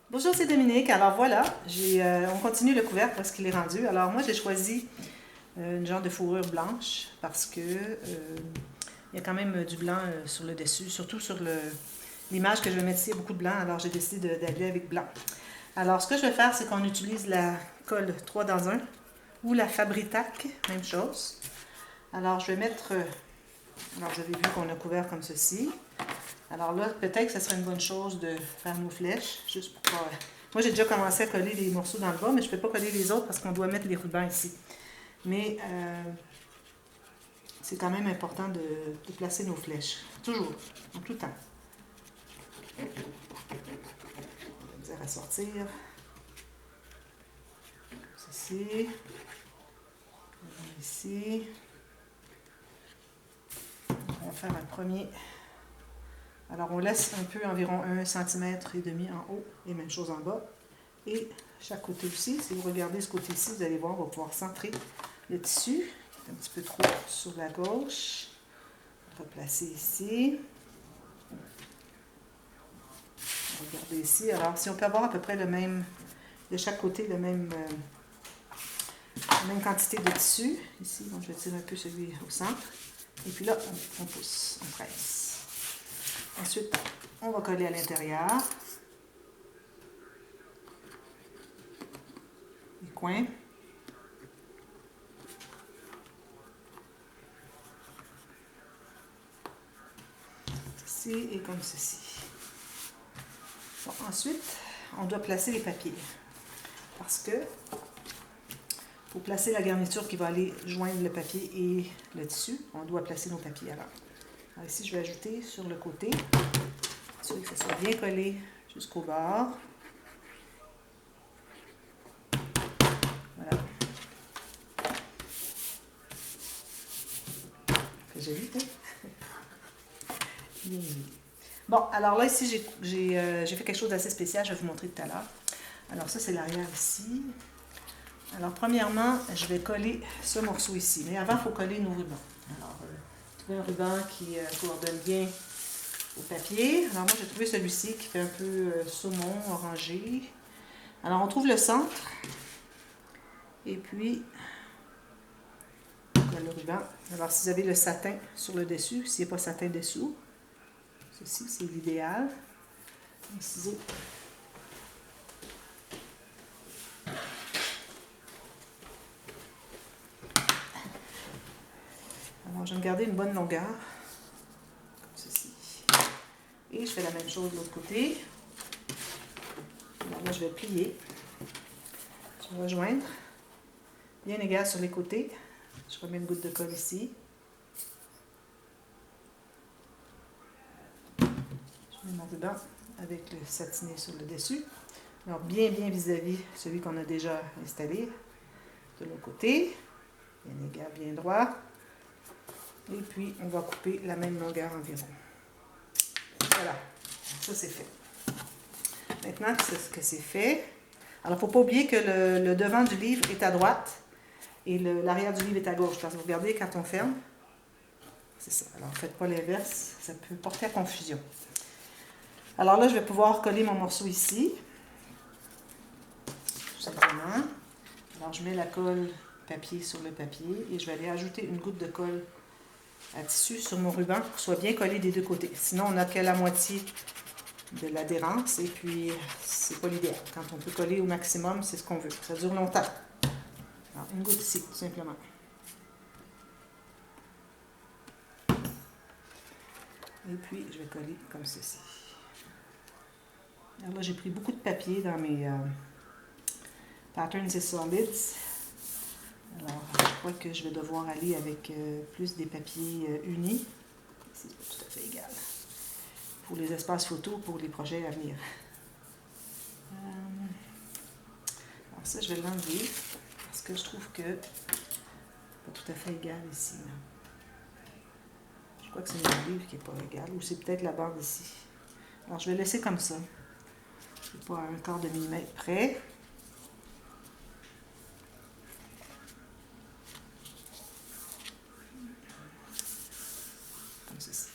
Bonjour, c'est Dominique. Alors voilà, on continue le couvercle parce qu'il est rendu. Alors moi, j'ai choisi une genre de fourrure blanche parce que il y a quand même du blanc sur le dessus, surtout sur l'image que je vais mettre ici, il y a beaucoup de blanc, alors j'ai décidé d'aller avec blanc. Alors ce que je vais faire, c'est qu'on utilise la colle 3 dans 1 ou la Fabri-Tac, même chose. Alors je vais mettre, alors vous avez vu qu'on a couvert comme ceci. Alors là, peut-être que ce serait une bonne chose de faire nos flèches, juste pour pas... Moi, j'ai déjà commencé à coller les morceaux dans le bas, mais je ne peux pas coller les autres parce qu'on doit mettre les rubans ici. Mais c'est quand même important de placer nos flèches. Toujours, en tout temps. On va à sortir. Ceci. Ici. On va faire un premier... Alors, on laisse un peu, environ 1,5 cm en haut, et même chose en bas. Et chaque côté aussi, si vous regardez ce côté-ci, vous allez voir, on va pouvoir centrer le tissu, qui est un petit peu trop sur la gauche. On va placer ici. Regardez ici. Alors, si on peut avoir à peu près le même, de chaque côté, la même quantité de tissu. Ici, donc je vais tirer un peu celui au centre. Et puis là, on pousse, on presse. Ensuite, on va coller à l'intérieur. Les coins. Ici et comme ceci. Bon, ensuite, on doit placer les papiers. Parce que pour placer la garniture qui va aller joindre le papier et le tissu, on doit placer nos papiers alors. Alors ici, je vais ajouter sur le côté, assurer que ça soit bien collé jusqu'au bord. Voilà. Que j'ai vu, hein? Bon, alors là, ici, j'ai fait quelque chose d'assez spécial, je vais vous montrer tout à l'heure. Alors ça, c'est l'arrière ici. Alors, premièrement, je vais coller ce morceau ici. Mais avant, il faut coller nos rubans. Alors, trouver un ruban qui coordonne bien au papier. Alors, moi, j'ai trouvé celui-ci qui fait un peu saumon, orangé. Alors, on trouve le centre. Et puis, on colle le ruban. Alors, si vous avez le satin sur le dessus, s'il n'y a pas satin dessous, ceci, c'est l'idéal. Un ciseau. Alors, je vais me garder une bonne longueur, comme ceci. Et je fais la même chose de l'autre côté. Alors là, je vais plier. Je vais rejoindre. Bien égal sur les côtés. Je remets une goutte de colle ici. Je mets mon ruban avec le satiné sur le dessus. Alors, bien vis-à-vis celui qu'on a déjà installé. De l'autre côté. Bien égal, bien droit. Et puis, on va couper la même longueur environ. Voilà. Ça, c'est fait. Maintenant que c'est fait, alors il ne faut pas oublier que le devant du livre est à droite et l'arrière du livre est à gauche. Parce que vous regardez, quand on ferme, c'est ça. Alors, ne faites pas l'inverse, ça peut porter à confusion. Alors là, je vais pouvoir coller mon morceau ici. Tout simplement. Alors, je mets la colle papier sur le papier et je vais aller ajouter une goutte de colle à tissu sur mon ruban pour qu'il soit bien collé des deux côtés. Sinon, on n'a que la moitié de l'adhérence et puis c'est pas l'idéal. Quand on peut coller au maximum, c'est ce qu'on veut. Ça dure longtemps. Alors, une goutte ici, tout simplement. Et puis, je vais coller comme ceci. Alors là, j'ai pris beaucoup de papier dans mes Patterns et Solids. Alors, je crois que je vais devoir aller avec plus des papiers unis. C'est pas tout à fait égal. Pour les espaces photos, pour les projets à venir. Alors ça, je vais l'enlever parce que je trouve que c'est pas tout à fait égal ici. Là. Je crois que c'est mon livre qui n'est pas égal, ou c'est peut-être la bande ici. Alors, je vais laisser comme ça. C'est pas à un quart de millimètre près. Comme ceci.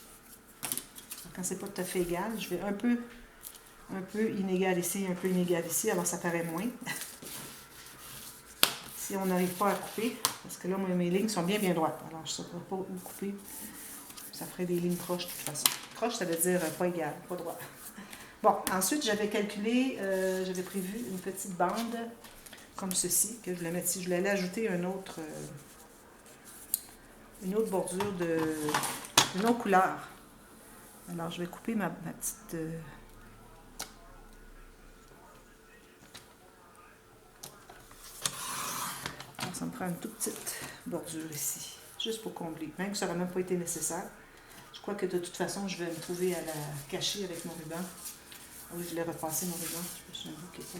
Alors, quand c'est pas tout à fait égal, je vais un peu un peu inégal ici, un peu inégal ici, alors ça paraît moins. Si on n'arrive pas à couper, parce que là, mes lignes sont bien droites, alors je ne saurais pas où couper. Ça ferait des lignes croches de toute façon. Croche, ça veut dire pas égal, pas droit. Bon, ensuite, j'avais calculé, j'avais prévu une petite bande comme ceci, que je voulais mettre ici. Je voulais aller ajouter une autre bordure d'une autre couleur. Alors, je vais couper ma petite... Alors, ça me prend une toute petite bordure ici, juste pour combler, même que ça n'aurait même pas été nécessaire. Je crois que de toute façon, je vais me trouver à la cacher avec mon ruban. Ah oui, je l'ai repassé mon ruban. Je me qui est pas...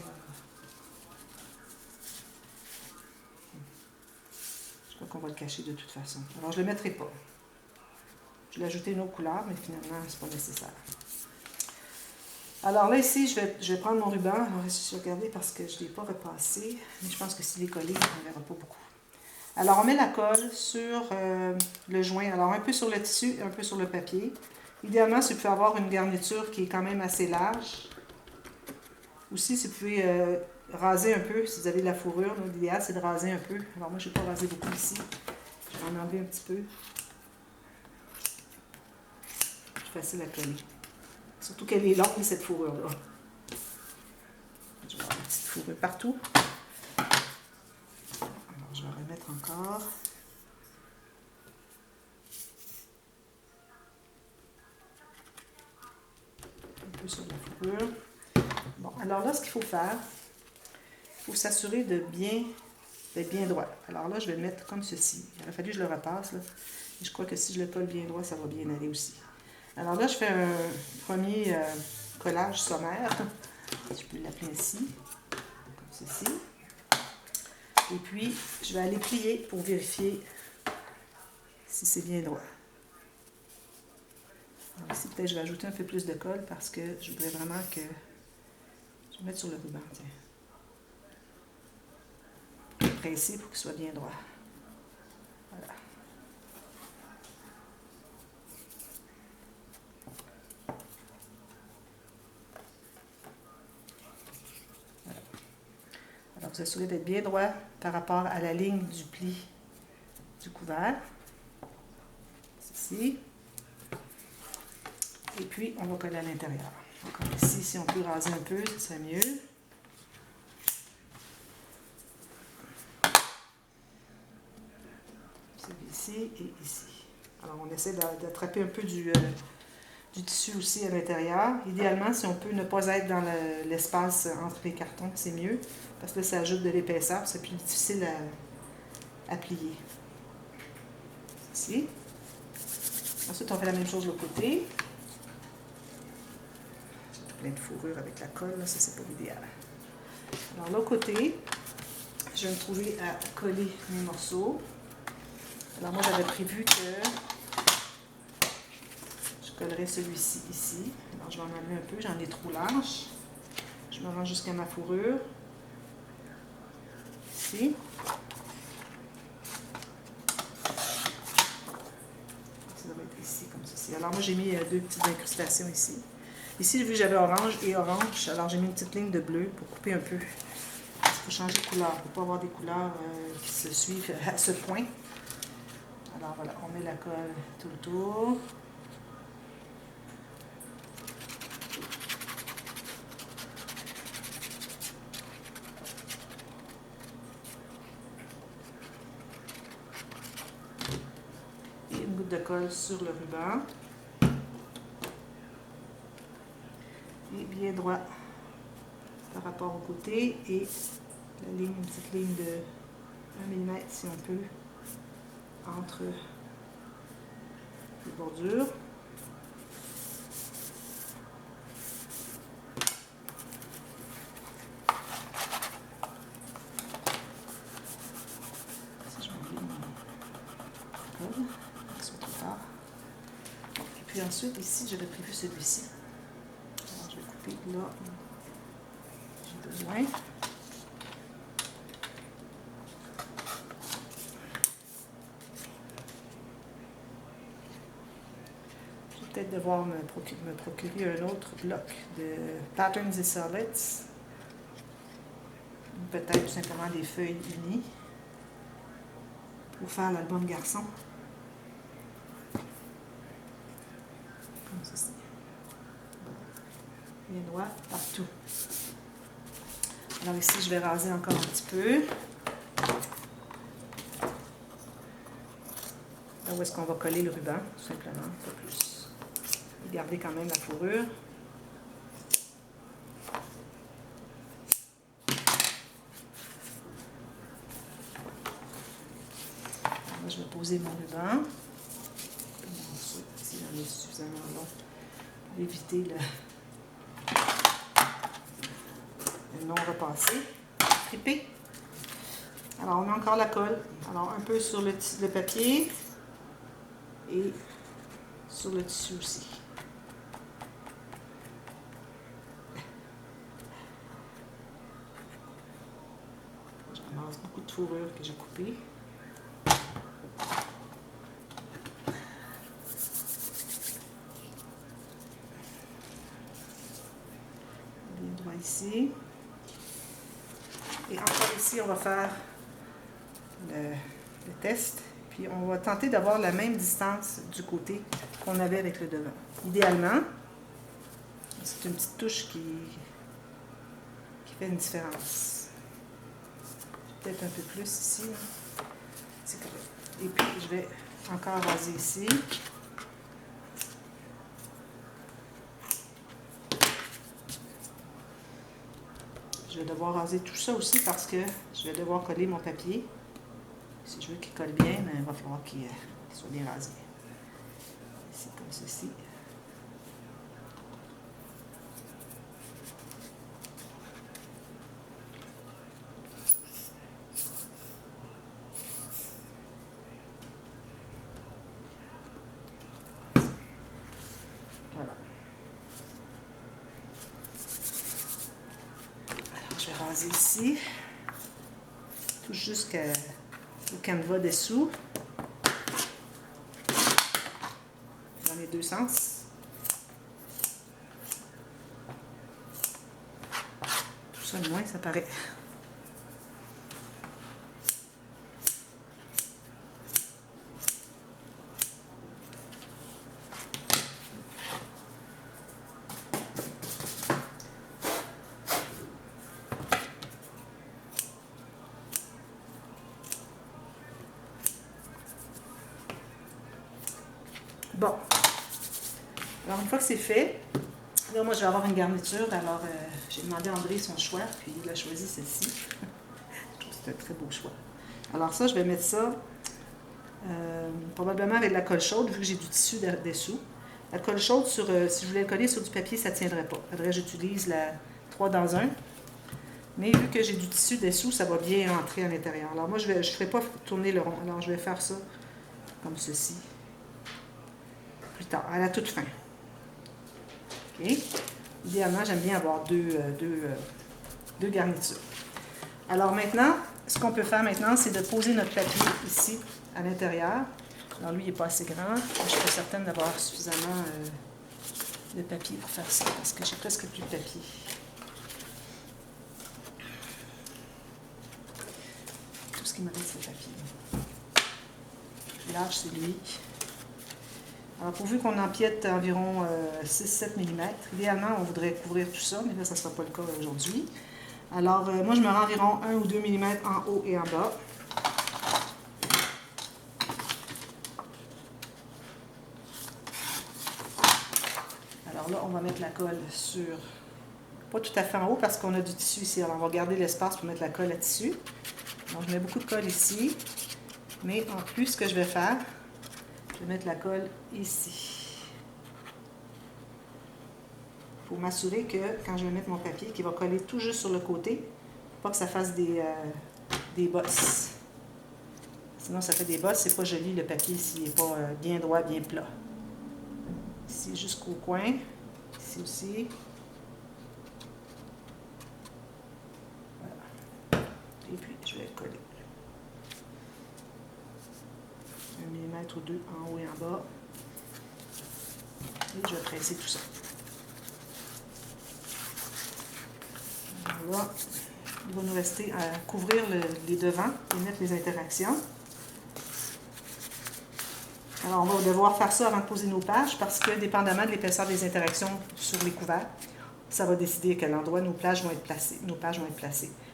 Je crois qu'on va le cacher de toute façon. Alors, je ne le mettrai pas. Je vais ajouter une autre couleur, mais finalement, ce n'est pas nécessaire. Alors là, ici, je vais prendre mon ruban. Alors, je vais regarder parce que je ne l'ai pas repassé. Mais je pense que s'il est collé, on ne verra pas beaucoup. Alors, on met la colle sur le joint. Alors, un peu sur le tissu et un peu sur le papier. Idéalement, si vous pouvez avoir une garniture qui est quand même assez large. Aussi, si vous pouvez raser un peu, si vous avez de la fourrure, l'idéal, c'est de raser un peu. Alors, moi, je n'ai pas rasé beaucoup ici. Je vais en enlever un petit peu. C'est facile à coller. Surtout qu'elle est longue, cette fourrure-là. Je vais avoir une petite fourrure partout. Alors, je vais remettre encore. Un peu sur la fourrure. Bon, alors là, ce qu'il faut faire, il faut s'assurer d'être bien droit. Alors là, je vais le mettre comme ceci. Il aurait fallu que je le repasse, là. Et je crois que si je le colle bien droit, ça va bien aller aussi. Alors là, je fais un premier collage sommaire. Je peux l'appeler ainsi, comme ceci. Et puis, je vais aller plier pour vérifier si c'est bien droit. Alors ici, peut-être je vais ajouter un peu plus de colle parce que je voudrais vraiment que... Je vais mettre sur le ruban, tiens. Pressé pour qu'il soit bien droit. Voilà. Voilà. Alors, vous assurez d'être bien droit par rapport à la ligne du pli du couvert. Ceci. Et puis, on va coller à l'intérieur. Comme ici, si on peut raser un peu, ce serait mieux. Ici et ici. Alors, on essaie d'attraper un peu du tissu aussi à l'intérieur. Idéalement, si on peut ne pas être dans l'espace entre les cartons, c'est mieux, parce que là, ça ajoute de l'épaisseur, c'est plus difficile à plier. Ici. Ensuite, on fait la même chose de l'autre côté. J'ai plein de fourrure avec la colle, là, ça, c'est pas l'idéal. Alors, l'autre côté, je vais me trouver à coller mes morceaux. Alors, moi, j'avais prévu que je collerais celui-ci ici. Alors, je vais en enlever un peu, j'en ai trop large. Je me rends jusqu'à ma fourrure. Ici. Ça va être ici, comme ceci. Alors, moi, j'ai mis deux petites incrustations ici. Ici, vu que j'avais orange et orange, alors j'ai mis une petite ligne de bleu pour couper un peu. Il faut changer de couleur, il ne faut pas avoir des couleurs qui se suivent à ce point. Alors voilà, on met la colle tout le tour. Et une goutte de colle sur le ruban. Et bien droit par rapport au côté. Et la ligne, une petite ligne de 1 mm si on peut, entre les bordures. Si je m'oublie mon colle, ça soit trop tard. Et puis ensuite, ici, j'avais prévu celui-ci. Alors, je vais couper là. J'ai besoin. devoir me procurer un autre bloc de Patterns et Solids. Peut-être tout simplement des feuilles unies pour faire l'album garçon. Comme ceci. Bien droit partout. Alors ici, je vais raser encore un petit peu. Là où est-ce qu'on va coller le ruban, tout simplement, pas plus. Garder quand même la fourrure. Là, je vais poser mon ruban. Si j'en ai suffisamment long pour éviter le non repassé. Trippé. Alors, on met encore la colle. Alors, un peu sur le papier et sur le tissu aussi. Je ramasse beaucoup de fourrure que j'ai coupée. Bien droit ici. Et encore ici, on va faire le test. Puis on va tenter d'avoir la même distance du côté qu'on avait avec le devant. Idéalement, c'est une petite touche qui fait une différence. Peut-être un peu plus ici. C'est correct. Et puis, je vais encore raser ici. Je vais devoir raser tout ça aussi parce que je vais devoir coller mon papier. Si je veux qu'il colle bien, mais il va falloir qu'il soit bien rasé. Ici, comme ceci. Voilà. Alors, je vais raser ici. Tout jusqu'au canevas dessous. Dans les deux sens. Tout ça, moins, ça paraît. Bon, alors une fois que c'est fait, là moi je vais avoir une garniture, alors j'ai demandé à André son choix, puis il a choisi celle-ci. Je trouve que c'est un très beau choix. Alors ça, je vais mettre ça probablement avec la colle chaude, vu que j'ai du tissu dessous. La colle chaude, si je voulais le coller sur du papier, ça ne tiendrait pas. Il faudrait que j'utilise la 3 dans 1. Mais vu que j'ai du tissu dessous, ça va bien entrer à l'intérieur. Alors moi, je ne ferai pas tourner le rond, alors je vais faire ça comme ceci. Plus tard, à la toute fin. OK? Idéalement, j'aime bien avoir deux garnitures. Alors maintenant, ce qu'on peut faire maintenant, c'est de poser notre papier ici, à l'intérieur. Alors lui, il n'est pas assez grand. Je suis pas certaine d'avoir suffisamment de papier pour faire ça, parce que j'ai presque plus de papier. Tout ce qui me reste, c'est le papier. Large, c'est lui. Alors, pourvu qu'on empiète environ 6-7 mm, idéalement, on voudrait couvrir tout ça, mais là, ça ne sera pas le cas aujourd'hui. Alors, moi, je me rends environ 1 ou 2 mm en haut et en bas. Alors là, on va mettre la colle sur... Pas tout à fait en haut, parce qu'on a du tissu ici. Alors, on va garder l'espace pour mettre la colle là-dessus. Donc, je mets beaucoup de colle ici. Mais en plus, ce que je vais faire, je vais mettre la colle ici. Pour m'assurer que quand je vais mettre mon papier, qu'il va coller tout juste sur le côté, pas que ça fasse des bosses. Sinon, ça fait des bosses, c'est pas joli le papier s'il n'est pas bien droit, bien plat. Ici jusqu'au coin, ici aussi. Voilà. Et puis, je vais le coller. 1 mm ou 2 en haut et en bas. Et je vais presser tout ça. Alors là, il va nous rester à couvrir les devants et mettre les interactions. Alors, on va devoir faire ça avant de poser nos pages parce que, dépendamment de l'épaisseur des interactions sur les couverts, ça va décider à quel endroit nos pages vont être placées.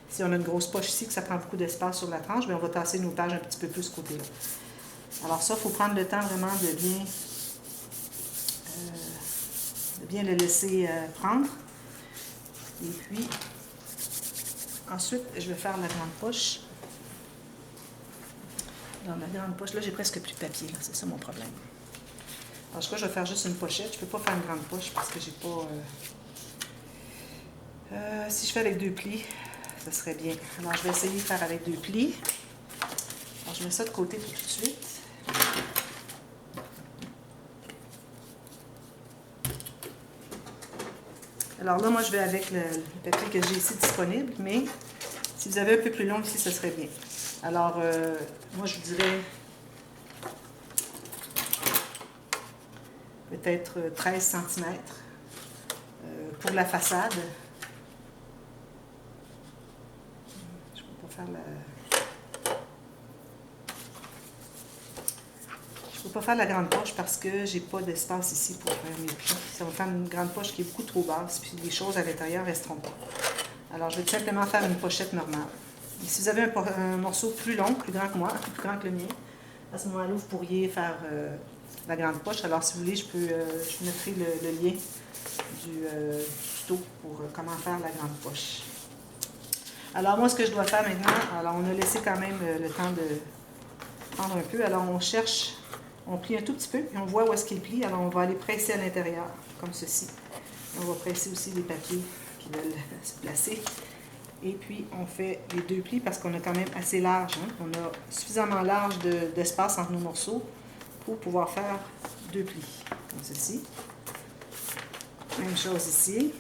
Si on a une grosse poche ici, que ça prend beaucoup d'espace sur la tranche, bien, on va tasser nos pages un petit peu plus ce côté-là. Alors ça, il faut prendre le temps vraiment de bien le laisser prendre. Et puis, ensuite, je vais faire la grande poche. Dans ma grande poche, là, j'ai presque plus de papier, c'est ça mon problème. Alors, je vais faire juste une pochette. Je ne peux pas faire une grande poche parce que j'ai pas... si je fais avec 2 plis, ça serait bien. Alors, je vais essayer de faire avec 2 plis. Alors, je mets ça de côté pour tout de suite. Alors là, moi, je vais avec le papier que j'ai ici disponible, mais si vous avez un peu plus long ici, ce serait bien. Alors, moi, je vous dirais peut-être 13 cm pour la façade. Je ne peux pas faire Je peux pas faire la grande poche parce que j'ai pas d'espace ici pour faire mes plis. Ça va faire une grande poche qui est beaucoup trop basse, puis les choses à l'intérieur ne resteront pas. Alors, je vais tout simplement faire une pochette normale. Et si vous avez un morceau plus long, plus grand que moi, plus grand que le mien, à ce moment-là, vous pourriez faire la grande poche. Alors, si vous voulez, je mettrai le lien du tuto pour comment faire la grande poche. Alors, moi, ce que je dois faire maintenant, alors on a laissé quand même le temps de prendre un peu. Alors, on cherche, on plie un tout petit peu, et on voit où est-ce qu'il plie. Alors, on va aller presser à l'intérieur, comme ceci. On va presser aussi les papiers qui veulent se placer. Et puis, on fait les 2 plis parce qu'on a quand même assez large. Hein? On a suffisamment large d'espace entre nos morceaux pour pouvoir faire 2 plis, comme ceci. Même chose ici.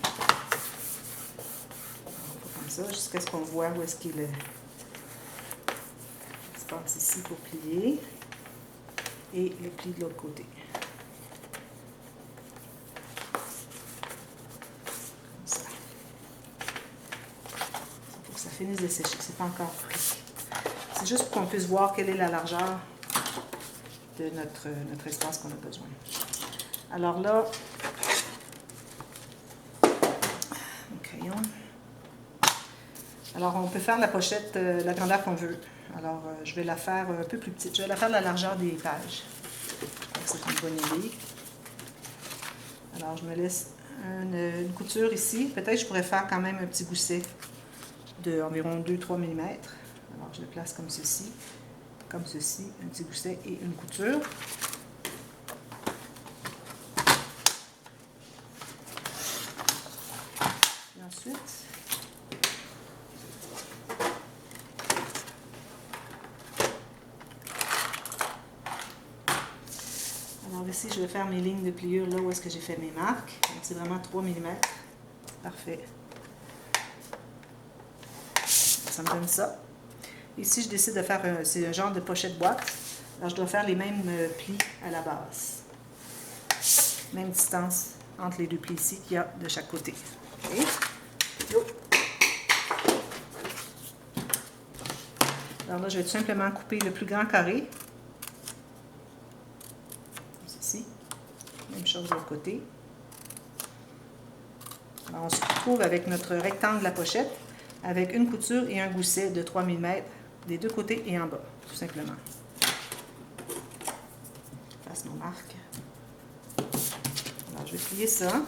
On fait comme ça, jusqu'à ce qu'on voit où est-ce qu'il se passe ici pour plier. Et le pli de l'autre côté. Ça finisse de sécher, c'est pas encore pris. C'est juste pour qu'on puisse voir quelle est la largeur de notre espace qu'on a besoin. Alors là, un crayon. Alors on peut faire la pochette, la grandeur qu'on veut. Alors je vais la faire un peu plus petite. Je vais la faire la largeur des pages. C'est une bonne idée. Alors je me laisse une couture ici. Peut-être je pourrais faire quand même un petit gousset d'environ 2-3 mm. Alors, je le place comme ceci, un petit gousset et une couture. Et ensuite, alors ici, je vais faire mes lignes de pliure là où est-ce que j'ai fait mes marques. C'est vraiment 3 mm. Parfait. Ça me donne ça. Ici, je décide de faire, c'est un genre de pochette boîte. Alors, je dois faire les mêmes plis à la base. Même distance entre les 2 plis ici qu'il y a de chaque côté. Okay. Alors là, je vais tout simplement couper le plus grand carré. Comme ceci. Même chose de l'autre côté. Alors, on se retrouve avec notre rectangle de la pochette, avec une couture et un gousset de 3 mm des 2 côtés et en bas, tout simplement. Je fasse nos marques. Alors, je vais plier ça.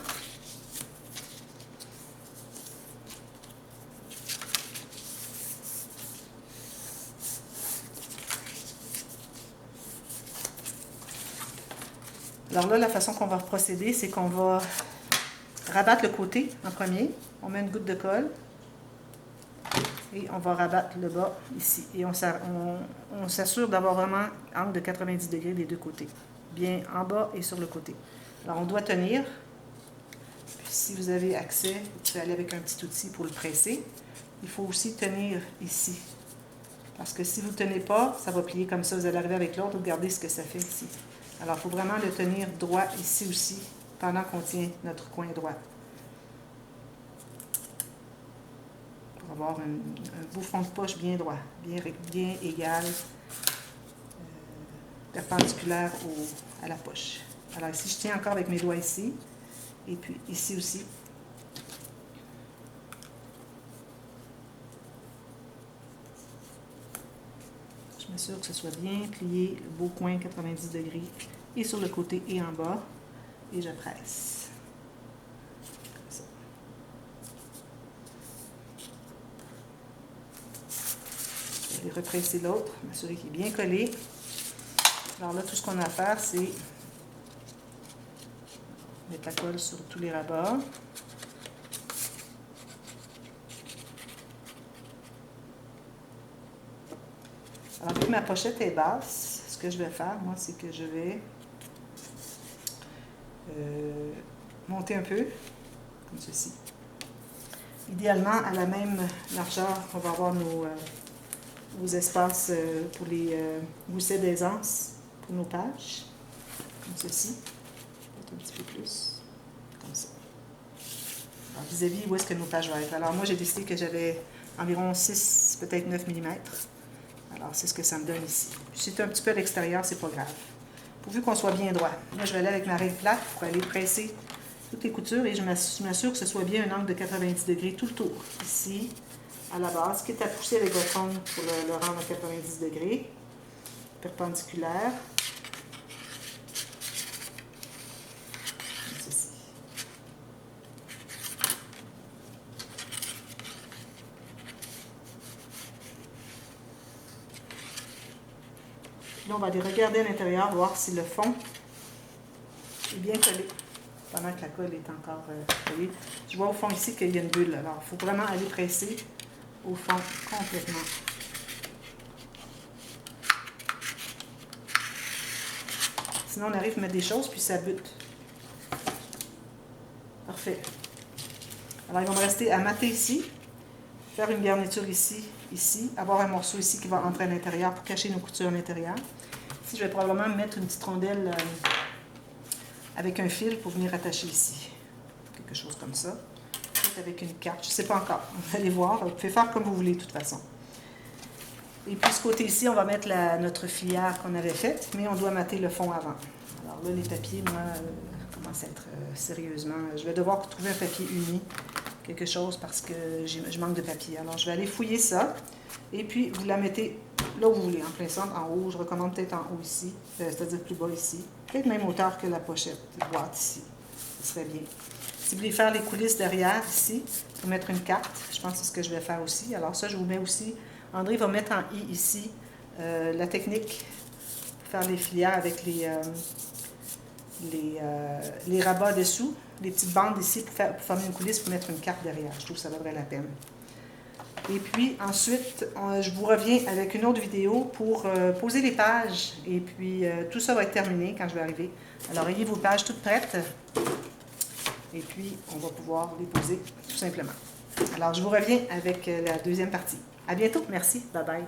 Alors là, la façon qu'on va procéder, c'est qu'on va rabattre le côté en premier. On met une goutte de colle. Et on va rabattre le bas ici. Et on s'assure d'avoir vraiment un angle de 90 degrés des 2 côtés. Bien en bas et sur le côté. Alors on doit tenir. Puis si vous avez accès, vous pouvez aller avec un petit outil pour le presser. Il faut aussi tenir ici. Parce que si vous ne tenez pas, ça va plier comme ça. Vous allez arriver avec l'autre, regardez ce que ça fait ici. Alors il faut vraiment le tenir droit ici aussi pendant qu'on tient notre coin droit. Pour avoir un beau fond de poche bien droit, bien égal, perpendiculaire à la poche. Alors ici, je tiens encore avec mes doigts ici, et puis ici aussi. Je m'assure que ce soit bien plié, le beau coin 90 degrés, et sur le côté et en bas, et je presse. Comme ça. Je vais represser l'autre, m'assurer qu'il est bien collé. Alors là, tout ce qu'on a à faire, c'est mettre la colle sur tous les rabats. Alors, vu que ma pochette est basse, ce que je vais faire, moi, c'est que je vais monter un peu, comme ceci. Idéalement, à la même largeur, on va avoir nos espaces pour les goussets d'aisance pour nos pages, comme ceci. Peut-être un petit peu plus, comme ça. Alors, vis-à-vis où est-ce que nos pages vont être. Alors, moi, j'ai décidé que j'avais environ 6, peut-être 9 mm. Alors, c'est ce que ça me donne ici. Si c'est un petit peu à l'extérieur, c'est pas grave. Pourvu qu'on soit bien droit. Moi, je vais aller avec ma règle plate pour aller presser toutes les coutures et je m'assure que ce soit bien un angle de 90 degrés tout le tour. Ici, à la base, quitte à pousser avec votre ongle pour le rendre à 90 degrés, perpendiculaire. Comme ceci. Là, on va aller regarder à l'intérieur, voir si le fond est bien collé. Pendant que la colle est encore collée. Je vois au fond ici qu'il y a une bulle. Alors, il faut vraiment aller presser au fond complètement. Sinon, on arrive à mettre des choses, puis ça bute. Parfait. Alors, il va me rester à mater ici, faire une garniture ici, avoir un morceau ici qui va entrer à l'intérieur pour cacher nos coutures à l'intérieur. Ici, je vais probablement mettre une petite rondelle avec un fil pour venir attacher ici. Quelque chose comme ça. Peut-être avec une carte, je ne sais pas encore. Vous allez voir, vous pouvez faire comme vous voulez de toute façon. Et puis ce côté ici, on va mettre notre filière qu'on avait faite, mais on doit mater le fond avant. Alors là, les papiers, moi, commencent à être sérieusement... Je vais devoir trouver un papier uni, quelque chose, parce que je manque de papier. Alors je vais aller fouiller ça, et puis vous la mettez là où vous voulez, en plein centre, en haut. Je recommande peut-être en haut ici, c'est-à-dire plus bas ici. Peut-être même hauteur que la pochette de boîte ici. Ce serait bien. Si vous voulez faire les coulisses derrière ici, vous mettre une carte. Je pense que c'est ce que je vais faire aussi. Alors ça, je vous mets aussi... André va mettre en I ici la technique pour faire les filières avec les rabats dessous, les petites bandes ici pour former une coulisse, pour mettre une carte derrière. Je trouve que ça vaudrait la peine. Et puis ensuite, je vous reviens avec une autre vidéo pour poser les pages. Et puis tout ça va être terminé quand je vais arriver. Alors ayez vos pages toutes prêtes. Et puis on va pouvoir les poser tout simplement. Alors je vous reviens avec la deuxième partie. À bientôt. Merci. Bye bye.